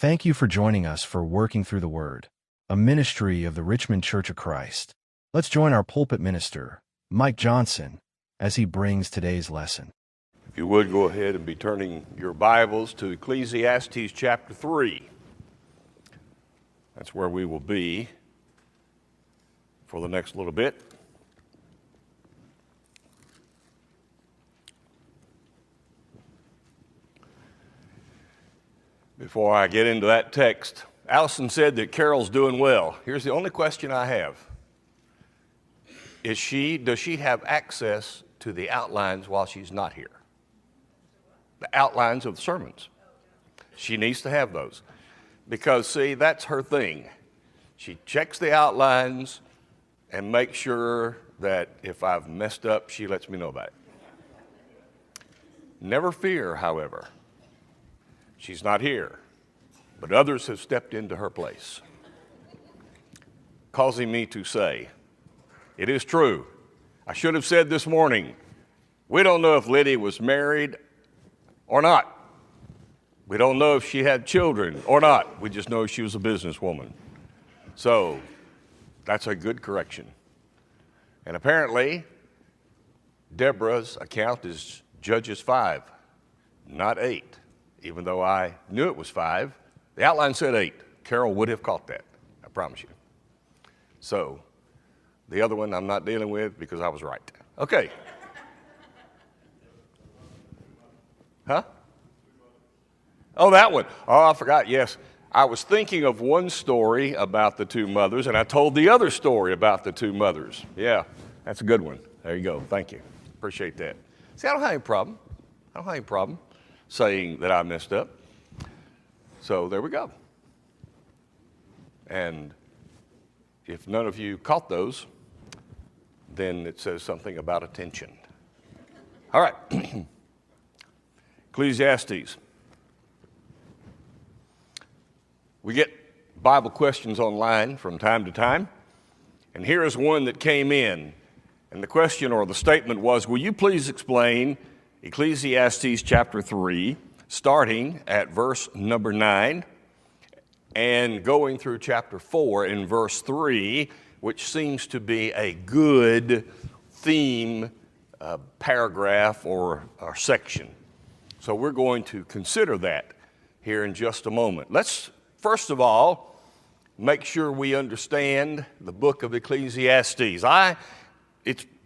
Thank you for joining us for Working Through the Word, a ministry of the Richmond Church of Christ. Let's join our pulpit minister, Mike Johnson, as he brings today's lesson. If you would, go ahead and be turning your Bibles to Ecclesiastes chapter 3. That's where we will be for the next little bit. Before I get into that text, Allison said that Carol's doing well. Here's the only question I have. Does she have access to the outlines while she's not here? The outlines of the sermons. She needs to have those. Because, see, that's her thing. She checks the outlines and makes sure that if I've messed up, she lets me know about it. Never fear, however. She's not here, but others have stepped into her place, causing me to say, it is true. I should have said this morning, we don't know if Liddy was married or not. We don't know if she had children or not. We just know she was a businesswoman. So that's a good correction. And apparently, Deborah's account is Judges 5, not 8. Even though I knew it was 5, the outline said 8. Carol would have caught that, I promise you. So, the other one I'm not dealing with because I was right. Okay. Huh? Oh, that one. Oh, I forgot, yes. I was thinking of one story about the two mothers, and I told the other story about the two mothers. Yeah, that's a good one. There you go. Thank you. Appreciate that. See, I don't have any problem. Saying that I messed up. So there we go. And if none of you caught those, then it says something about attention. All right. Ecclesiastes. We get Bible questions online from time to time. And here is one that came in. And the question or the statement was, will you please explain Ecclesiastes chapter 3, starting at verse number 9 and going through chapter 4 in verse 3, which seems to be a good theme paragraph or section. So we're going to consider that here in just a moment. Let's first of all make sure we understand the book of Ecclesiastes.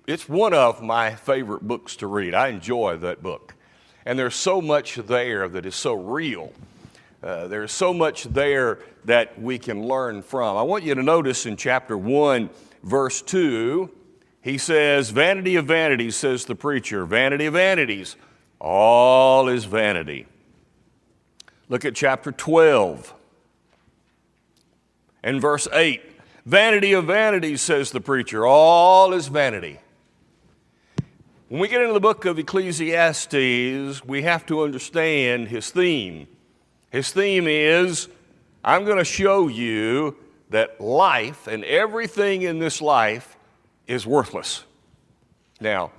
It's one of my favorite books to read. I enjoy that book. And there's so much there that is so real. There's so much there that we can learn from. I want you to notice in chapter 1, verse 2, he says, "Vanity of vanities," says the preacher, "vanity of vanities, all is vanity." Look at chapter 12 and verse 8. "Vanity of vanities," says the preacher, "all is vanity." When we get into the book of Ecclesiastes, we have to understand his theme. His theme is, I'm going to show you that life and everything in this life is worthless. Now,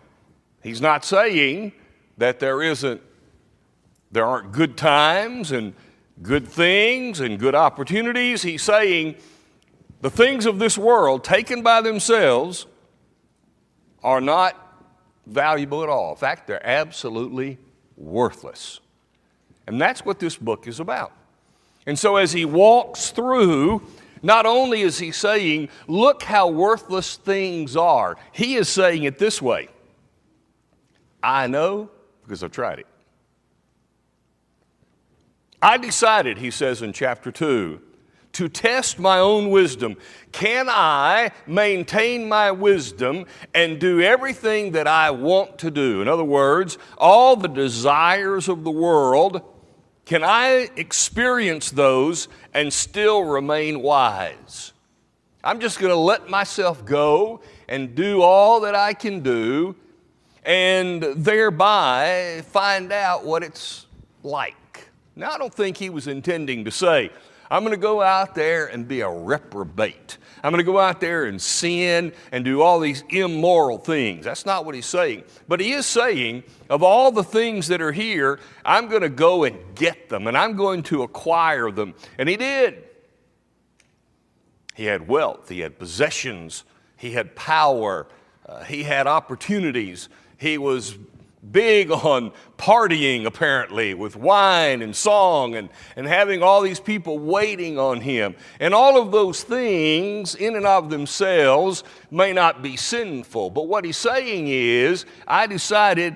he's not saying that there aren't good times and good things and good opportunities. He's saying the things of this world, taken by themselves, are not valuable at all. In fact, they're absolutely worthless. And that's what this book is about. And so as he walks through, not only is he saying, look how worthless things are, he is saying it this way. I know because I've tried it. I decided, he says in chapter 2, to test my own wisdom. Can I maintain my wisdom and do everything that I want to do? In other words, all the desires of the world, can I experience those and still remain wise? I'm just going to let myself go and do all that I can do and thereby find out what it's like. Now, I don't think he was intending to say, I'm going to go out there and be a reprobate. I'm going to go out there and sin and do all these immoral things. That's not what he's saying. But he is saying, of all the things that are here, I'm going to go and get them, and I'm going to acquire them. And he did. He had wealth, he had possessions, he had power, he had opportunities. He was big on partying, apparently, with wine and song and having all these people waiting on him. And all of those things, in and of themselves, may not be sinful. But what he's saying is, I decided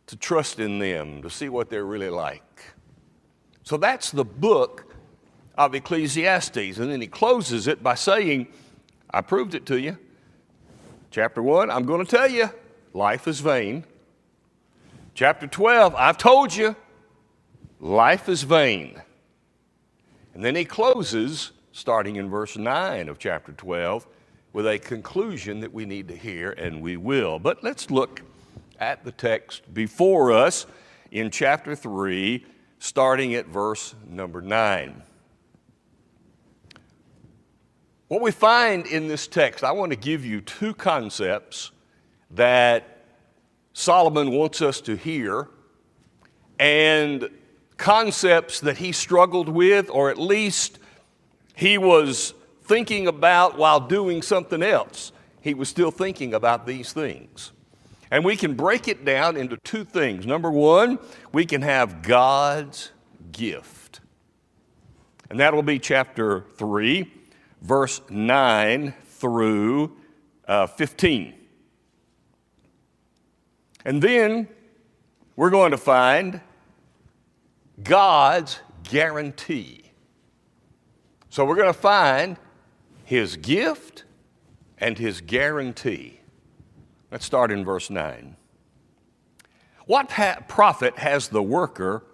to trust in them, to see what they're really like. So that's the book of Ecclesiastes. And then he closes it by saying, I proved it to you. Chapter 1, I'm going to tell you, life is vain. Chapter 12, I've told you, life is vain. And then he closes, starting in verse 9 of chapter 12, with a conclusion that we need to hear, and we will. But let's look at the text before us in chapter 3, starting at verse number 9. What we find in this text, I want to give you two concepts that Solomon wants us to hear, and concepts that he struggled with, or at least he was thinking about while doing something else. He was still thinking about these things. And we can break it down into two things. Number one, we can have God's gift. And that will be chapter 3, verse 9 through 15. And then we're going to find God's guarantee. So we're going to find his gift and his guarantee. Let's start in verse 9. What profit has the worker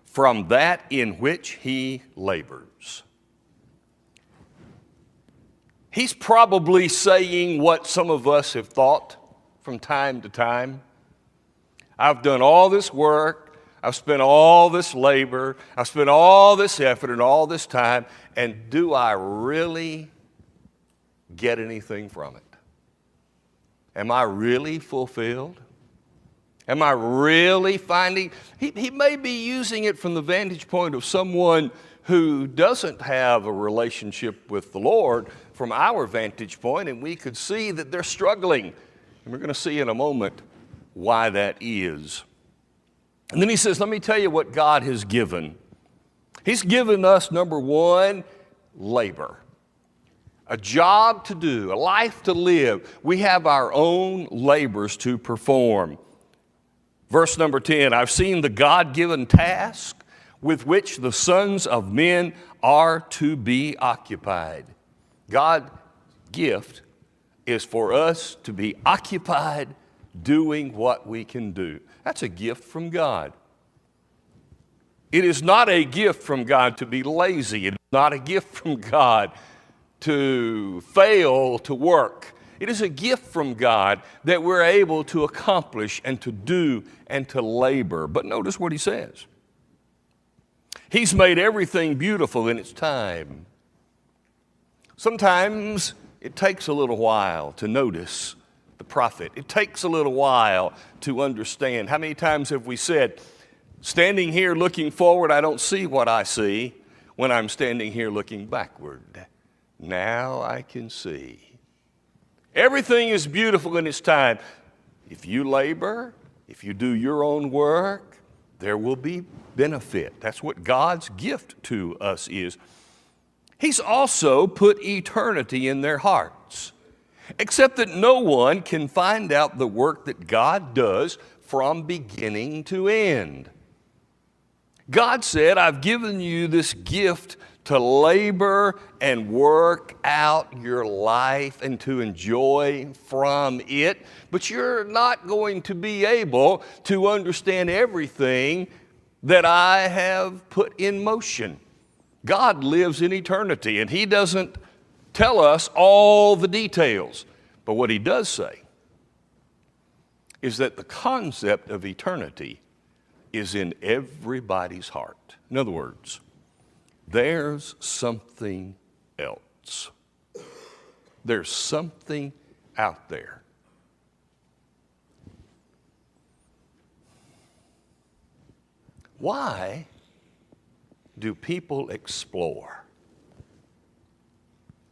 from that in which he labors? He's probably saying what some of us have thought from time to time. I've done all this work, I've spent all this labor, I've spent all this effort and all this time, and do I really get anything from it? Am I really fulfilled? Am I really finding? He may be using it from the vantage point of someone who doesn't have a relationship with the Lord from our vantage point, and we could see that they're struggling. And we're going to see in a moment why that is. And then he says, let me tell you what God has given. He's given us, number one, labor. A job to do, a life to live. We have our own labors to perform. Verse number 10, I've seen the God-given task with which the sons of men are to be occupied. God's gift is for us to be occupied doing what we can do. That's a gift from God. It is not a gift from God to be lazy. It is not a gift from God to fail to work. It is a gift from God that we're able to accomplish and to do and to labor. But notice what he says. He's made everything beautiful in its time. Sometimes it takes a little while to notice the prophet. It takes a little while to understand. How many times have we said, standing here looking forward, I don't see what I see when I'm standing here looking backward. Now I can see. Everything is beautiful in its time. If you labor, if you do your own work, there will be benefit. That's what God's gift to us is. He's also put eternity in their hearts, except that no one can find out the work that God does from beginning to end. God said, I've given you this gift to labor and work out your life and to enjoy from it, but you're not going to be able to understand everything that I have put in motion. God lives in eternity, and he doesn't tell us all the details. But what he does say is that the concept of eternity is in everybody's heart. In other words, there's something else. There's something out there. Why do people explore?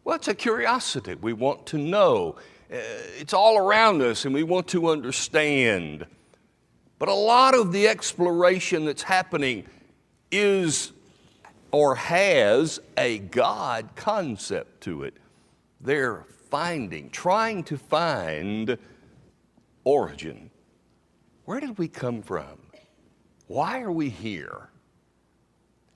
Well, it's a curiosity. We want to know. It's all around us and we want to understand. But a lot of the exploration that's happening is or has a God concept to it. They're trying to find origin. Where did we come from? Why are we here?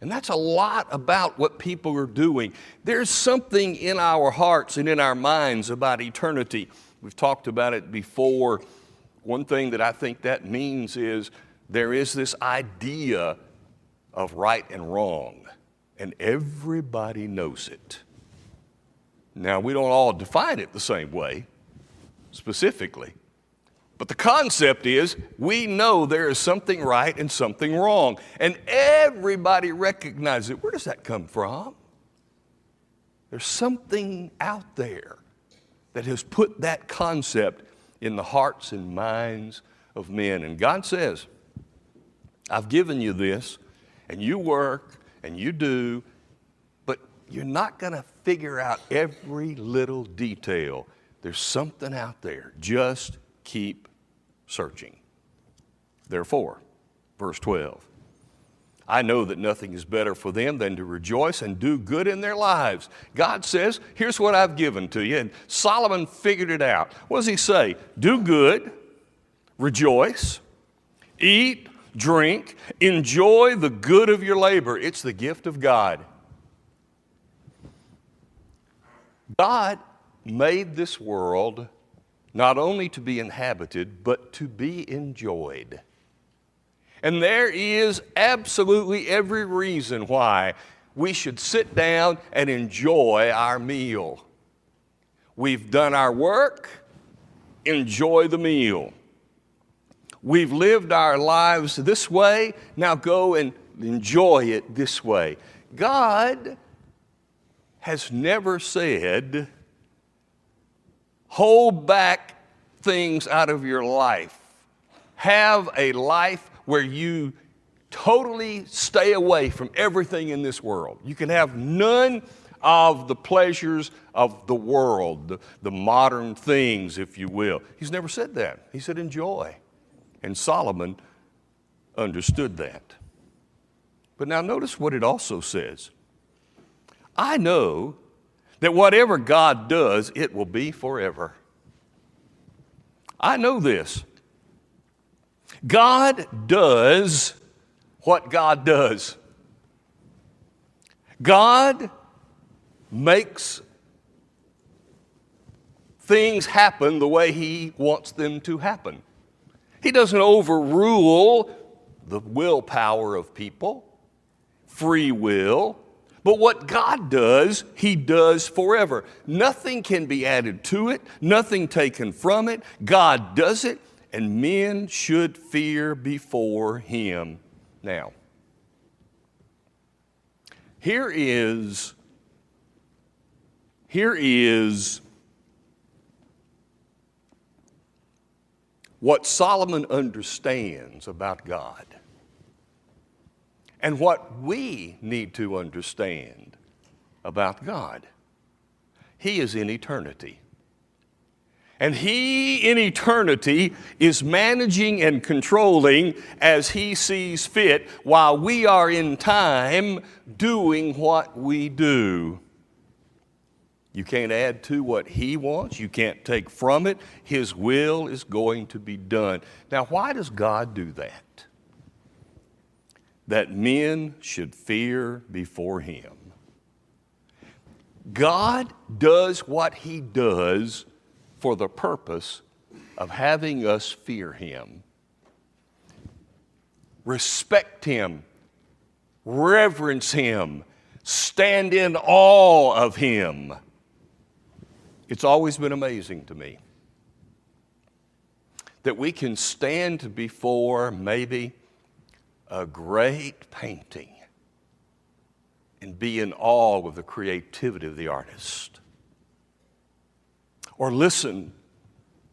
And that's a lot about what people are doing. There's something in our hearts and in our minds about eternity. We've talked about it before. One thing that I think that means is there is this idea of right and wrong, and everybody knows it. Now, we don't all define it the same way, specifically. But the concept is we know there is something right and something wrong. And everybody recognizes it. Where does that come from? There's something out there that has put that concept in the hearts and minds of men. And God says, I've given you this, and you work, and you do, but you're not going to figure out every little detail. There's something out there. Just keep searching. Therefore, verse 12, I know that nothing is better for them than to rejoice and do good in their lives. God says, here's what I've given to you. And Solomon figured it out. What does he say? Do good, rejoice, eat, drink, enjoy the good of your labor. It's the gift of God. God made this world not only to be inhabited, but to be enjoyed. And there is absolutely every reason why we should sit down and enjoy our meal. We've done our work, enjoy the meal. We've lived our lives this way, now go and enjoy it this way. God has never said, hold back things out of your life. Have a life where you totally stay away from everything in this world. You can have none of the pleasures of the world, the modern things, if you will. He's never said that. He said enjoy. And Solomon understood that. But now notice what it also says. I know that whatever God does, it will be forever. I know this. God does what God does. God makes things happen the way He wants them to happen. He doesn't overrule the willpower of people, free will. But what God does, He does forever. Nothing can be added to it, nothing taken from it. God does it, and men should fear before Him. Now, here is what Solomon understands about God. And what we need to understand about God. He is in eternity. And He in eternity is managing and controlling as He sees fit, while we are in time doing what we do. You can't add to what He wants. You can't take from it. His will is going to be done. Now, why does God do that? That men should fear before Him. God does what He does for the purpose of having us fear Him, respect Him, reverence Him, stand in awe of Him. It's always been amazing to me that we can stand before maybe a great painting and be in awe of the creativity of the artist. Or listen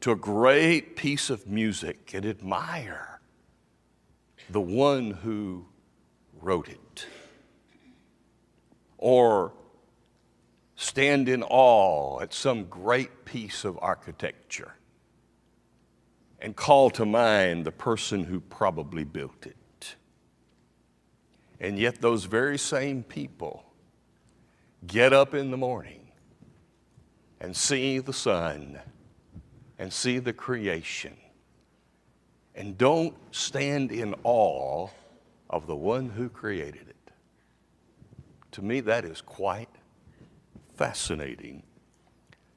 to a great piece of music and admire the one who wrote it. Or stand in awe at some great piece of architecture and call to mind the person who probably built it. And yet those very same people get up in the morning and see the sun and see the creation and don't stand in awe of the one who created it. To me, that is quite fascinating.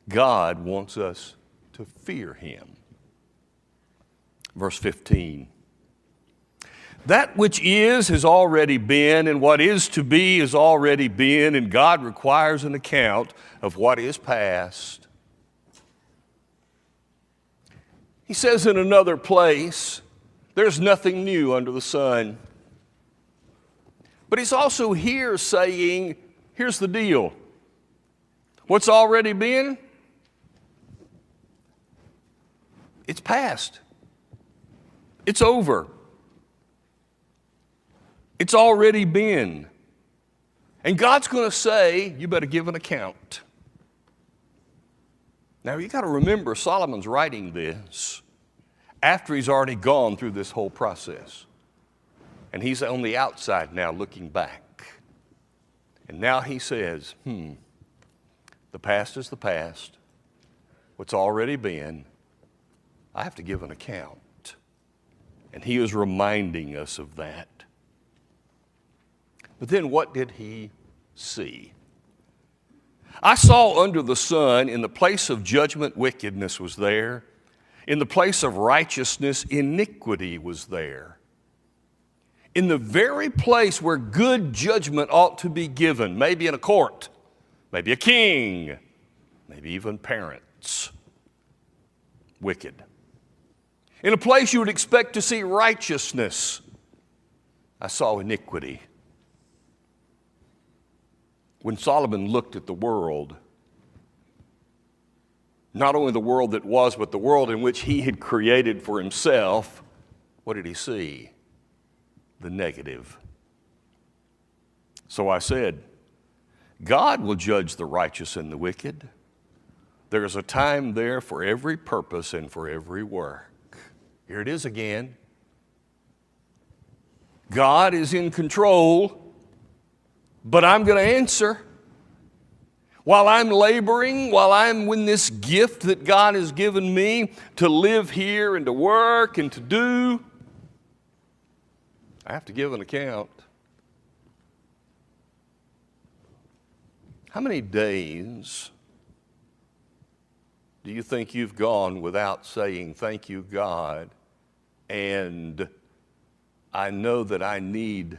God wants us to fear him. Verse 15. That which is has already been, and what is to be has already been, and God requires an account of what is past. He says in another place, there's nothing new under the sun. But he's also here saying, here's the deal. What's already been? It's past. It's over. It's already been. And God's going to say, you better give an account. Now, you got to remember, Solomon's writing this after he's already gone through this whole process. And he's on the outside now looking back. And now he says, the past is the past. What's already been, I have to give an account. And he is reminding us of that. But then what did he see? I saw under the sun, in the place of judgment, wickedness was there. In the place of righteousness, iniquity was there. In the very place where good judgment ought to be given, maybe in a court, maybe a king, maybe even parents, wicked. In a place you would expect to see righteousness, I saw iniquity. When Solomon looked at the world, not only the world that was, but the world in which he had created for himself, what did he see? The negative. So I said, God will judge the righteous and the wicked. There is a time there for every purpose and for every work. Here it is again. God is in control, but I'm going to answer. While I'm laboring, while I'm in this gift that God has given me to live here and to work and to do, I have to give an account. How many days do you think you've gone without saying, thank you, God, and I know that I need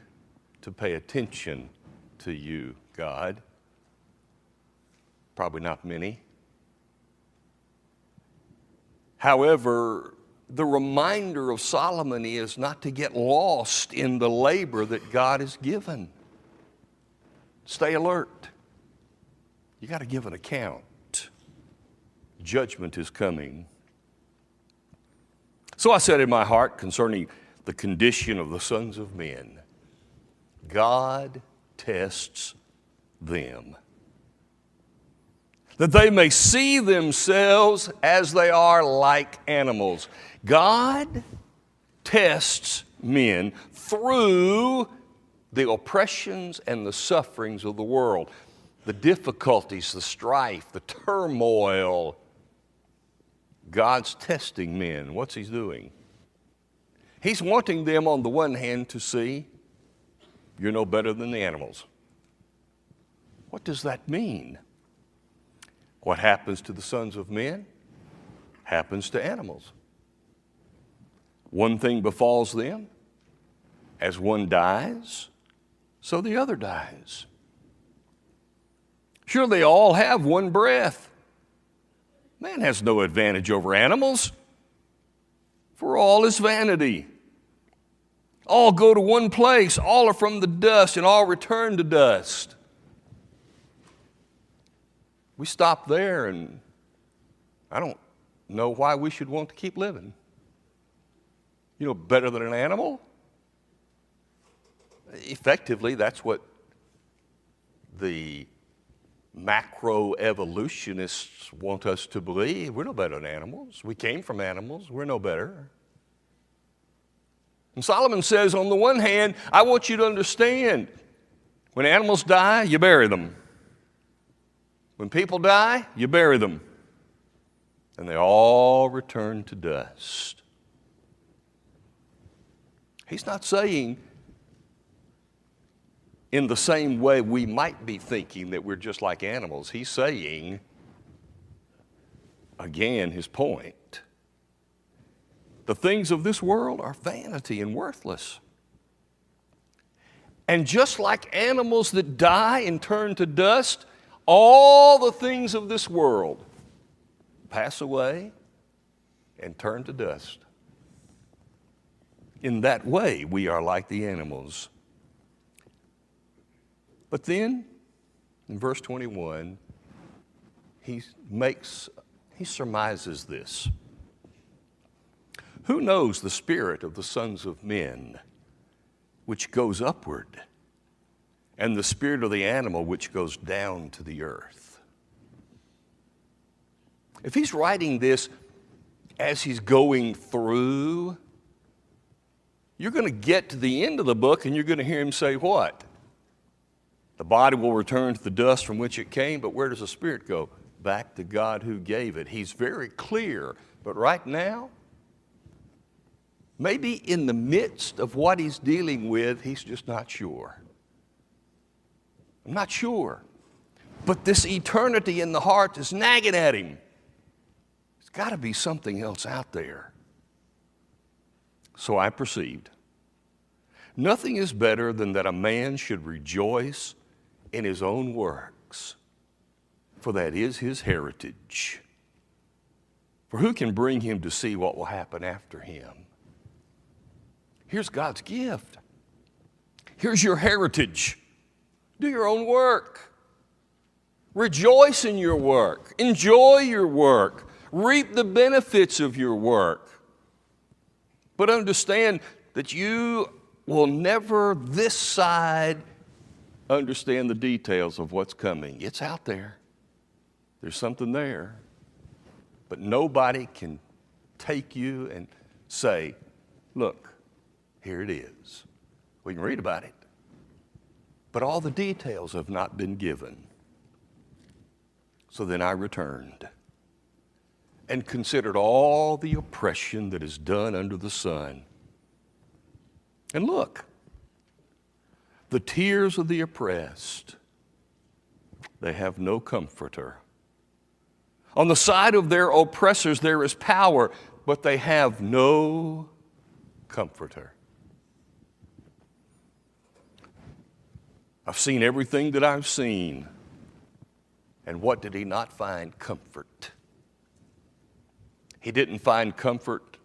to pay attention to you, God? Probably not many. However, the reminder of Solomon is not to get lost in the labor that God has given. Stay alert. You got to give an account. Judgment is coming. So I said in my heart concerning the condition of the sons of men, God tests them, that they may see themselves as they are like animals. God tests men through the oppressions and the sufferings of the world, the difficulties, the strife, the turmoil. God's testing men. What's he doing? He's wanting them on the one hand to see, you're no better than the animals. What does that mean? What happens to the sons of men happens to animals. One thing befalls them. As one dies, so the other dies. Sure, they all have one breath. Man has no advantage over animals, for all is vanity. All go to one place, all are from the dust, and all return to dust. We stop there, and I don't know why we should want to keep living. Better than an animal? Effectively, that's what the macroevolutionists want us to believe. We're no better than animals. We came from animals. We're no better. And Solomon says, on the one hand, I want you to understand, when animals die, you bury them. When people die, you bury them. And they all return to dust. He's not saying, in the same way we might be thinking that we're just like animals. He's saying, again, his point, the things of this world are vanity and worthless. And just like animals that die and turn to dust, all the things of this world pass away and turn to dust. In that way, we are like the animals. But then, in verse 21, he surmises this. Who knows the spirit of the sons of men, which goes upward, and the spirit of the animal which goes down to the earth? If he's writing this as he's going through, you're going to get to the end of the book and you're going to hear him say what? The body will return to the dust from which it came, but where does the spirit go? Back to God who gave it. He's very clear, but right now, maybe in the midst of what he's dealing with, he's just not sure. I'm not sure. But this eternity in the heart is nagging at him. There's got to be something else out there. So I perceived. Nothing is better than that a man should rejoice in his own works, for that is his heritage. For who can bring him to see what will happen after him? Here's God's gift. Here's your heritage. Do your own work. Rejoice in your work. Enjoy your work. Reap the benefits of your work. But understand that you will never this side understand the details of what's coming. It's out there. There's something there. But nobody can take you and say, look, here it is. We can read about it. But all the details have not been given. So then I returned and considered all the oppression that is done under the sun. And look, the tears of the oppressed, they have no comforter. On the side of their oppressors there is power, but they have no comforter. I've seen everything that I've seen. And what did he not find? Comfort. He didn't find comfort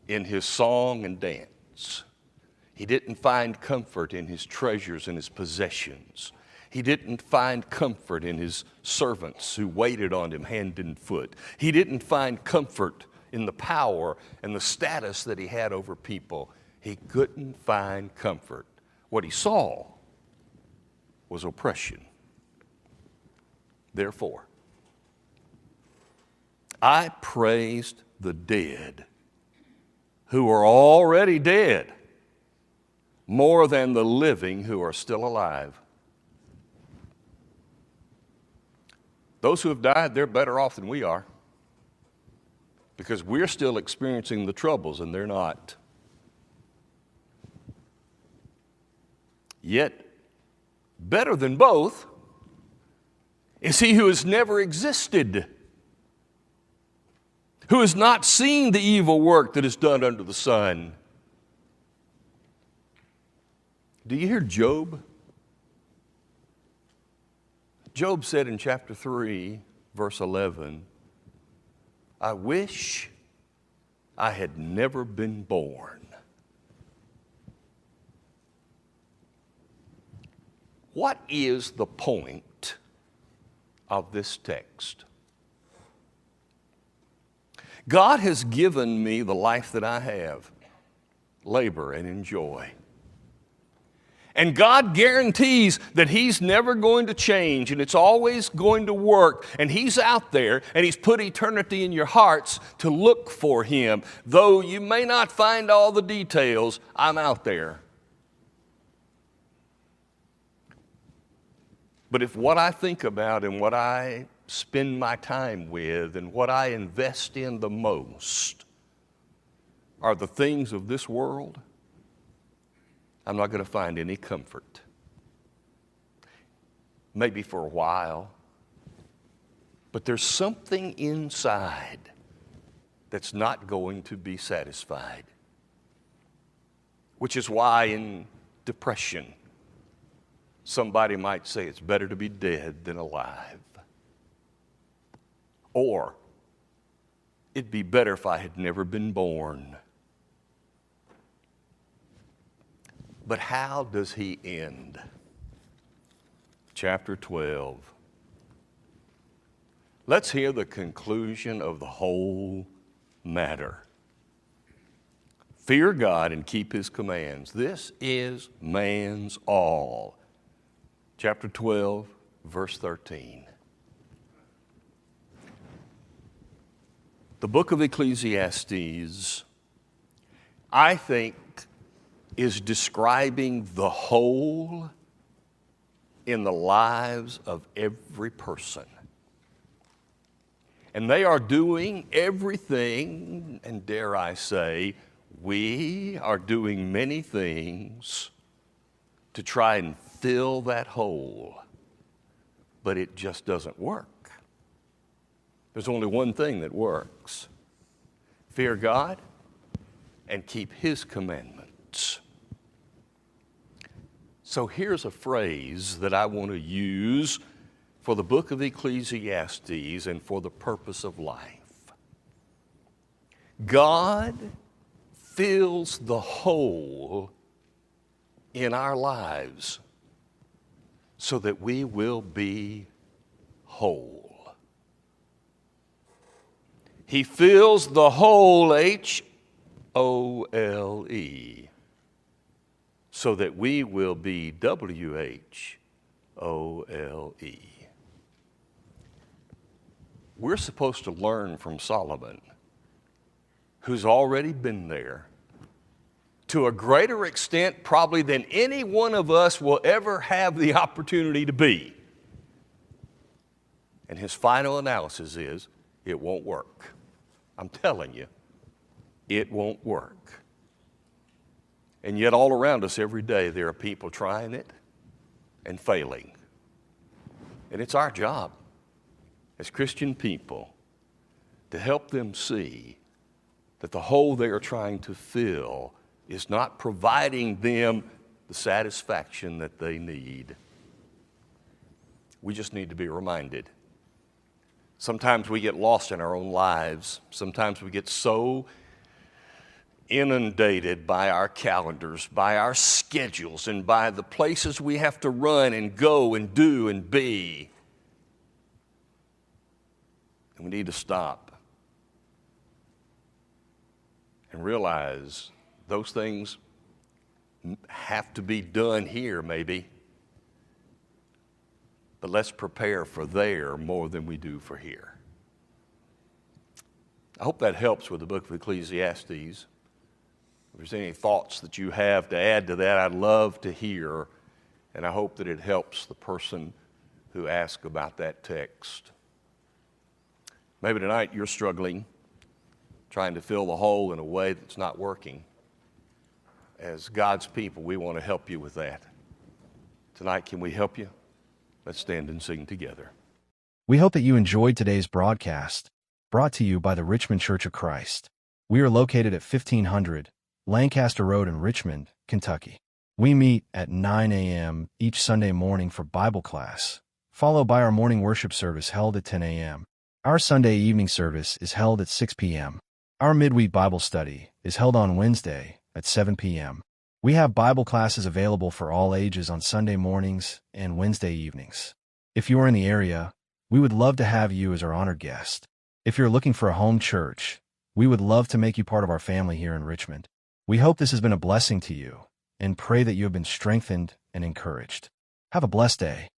in his song and dance. He didn't find comfort in his treasures and his possessions. He didn't find comfort in his servants who waited on him hand and foot. He didn't find comfort in the power and the status that he had over people. He couldn't find comfort. What he saw was oppression. Therefore, I praised the dead who are already dead more than the living who are still alive. Those who have died, they're better off than we are because we're still experiencing the troubles and they're not. Yet, better than both is he who has never existed, who has not seen the evil work that is done under the sun. Do you hear Job? Job said in chapter 3, verse 11, I wish I had never been born. What is the point of this text. God has given me the life that I have, labor and enjoy. And God guarantees that He's never going to change and it's always going to work. And He's out there and He's put eternity in your hearts to look for Him. Though you may not find all the details, I'm out there. But if what I think about and what I spend my time with and what I invest in the most are the things of this world, I'm not going to find any comfort. Maybe for a while, but there's something inside that's not going to be satisfied, which is why in depression, somebody might say it's better to be dead than alive. Or it'd be better if I had never been born. But how does he end? Chapter 12. Let's hear the conclusion of the whole matter. Fear God and keep His commands. This is man's all. Chapter 12, verse 13. The book of Ecclesiastes, I think, is describing the whole in the lives of every person. And they are doing everything, and dare I say, we are doing many things to try and fill that hole, but it just doesn't work. There's only one thing that works. Fear God and keep His commandments. So here's a phrase that I want to use for the book of Ecclesiastes and for the purpose of life. God fills the hole in our lives so that we will be whole. He fills the hole, H-O-L-E, so that we will be W-H-O-L-E. We're supposed to learn from Solomon, who's already been there, to a greater extent probably than any one of us will ever have the opportunity to be. And his final analysis is, it won't work. I'm telling you, it won't work. And yet all around us every day there are people trying it and failing. And it's our job as Christian people to help them see that the hole they are trying to fill is not providing them the satisfaction that they need. We just need to be reminded. Sometimes we get lost in our own lives. Sometimes we get so inundated by our calendars, by our schedules, and by the places we have to run and go and do and be. And we need to stop and realize those things have to be done here, maybe. But let's prepare for there more than we do for here. I hope that helps with the book of Ecclesiastes. If there's any thoughts that you have to add to that, I'd love to hear. And I hope that it helps the person who asked about that text. Maybe tonight you're struggling, trying to fill the hole in a way that's not working. As God's people, we want to help you with that. Tonight, can we help you? Let's stand and sing together. We hope that you enjoyed today's broadcast, brought to you by the Richmond Church of Christ. We are located at 1500 Lancaster Road in Richmond, Kentucky. We meet at 9 a.m. each Sunday morning for Bible class, followed by our morning worship service held at 10 a.m. Our Sunday evening service is held at 6 p.m. Our midweek Bible study is held on Wednesday at 7 p.m. We have Bible classes available for all ages on Sunday mornings and Wednesday evenings. If you are in the area, We would love to have you as our honored guest. If you're looking for a home church, we would love to make you part of our family here in Richmond. We hope this has been a blessing to you and pray that you have been strengthened and encouraged. Have a blessed day.